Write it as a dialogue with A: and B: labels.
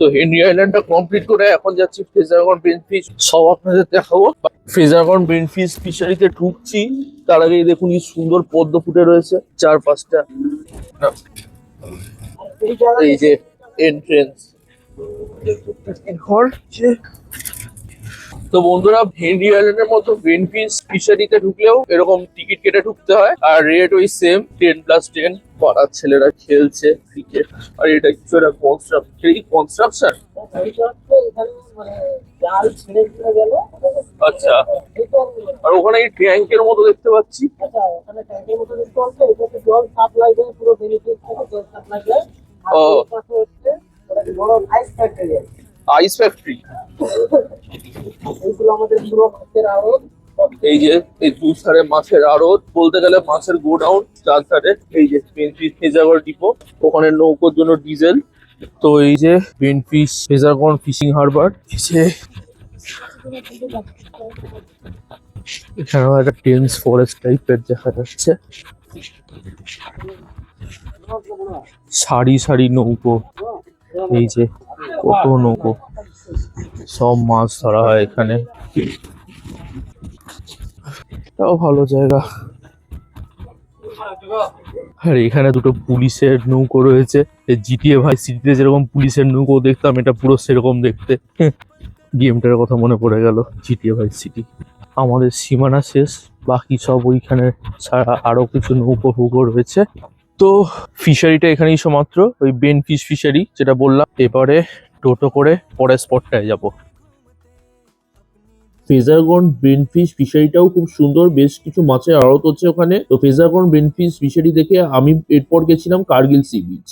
A: তো Henry আইল্যান্ডটা complete করে এখন যাচ্ছি ফ্রেজারগন বেনফিশ, সব আপনাদের দেখাবো। ফ্রেজারগন বেনফিশ ফিশারিতে ঢুকছি, তার আগে দেখুন কি সুন্দর পদ্ম ফুটে রয়েছে চার পাঁচটা। এই যে এন্ট্রেন্স ঘর। তো বন্ধুরা, হেনরি আইল্যান্ডের মতো বেনফিশ ফিশারিতে ঢুকলেও এরকম টিকিট কেটে ঢুকতে হয়, আর রেট ওই সেম 10+10। পাড়ার ছেলেরা খেলছে ক্রিকেট। আর এটা কিছু একটা কনস্ট্রাকশন। আচ্ছা, আর ওখানে এই ট্যাঙ্কের মতো দেখতে পাচ্ছি। ও, আইস ফ্যাক্টরি। এই যে এই দু ধারে মাছের আড়ত, বলতে গেলে মাছের গোডাউন, চার ধারে এই যে বেনফিশ ফ্রেজারগন ডিপো, ওখানে নৌকোর জন্য ডিজেল। তো এই যে বেনফিশ ফ্রেজারগন ফিশিং হারবার, এখানেও একটা টেন্স ফরেস্ট টাইপের দেখা যাচ্ছে। সারি সারি নৌকো, এই যে কত নৌকো, সব মাছ ধরা হয় এখানে। এটাও ভালো জায়গা। আর এখানে দুটো পুলিশের নৌকো রয়েছে। জিটিএ ভাই সিটিতে যেরকম পুলিশের নৌকো দেখতাম, এটা পুরো সেরকম দেখতে। গেমটার কথা মনে পড়ে গেল, জিটিএ ভাই সিটি। আমাদের সীমানা শেষ, বাকি সব ওইখানে ছাড়া আরো কিছু নৌকো ফৌকো রয়েছে। তো ফিশারিটা এখানেই সমাপ্ত, ওই বেনফিশ ফিশারি যেটা বললাম। এবারে টোটো করে পরের স্পটটায় যাব। ফ্রেজারগন বেনফিশ ফিশারিটাও খুব সুন্দর, বেশ কিছু মাছের আড়ত হচ্ছে ওখানে। তো ফ্রেজারগন বেনফিশ ফিশারি দেখে আমি এরপর গেছিলাম কার্গিল সি বিচ।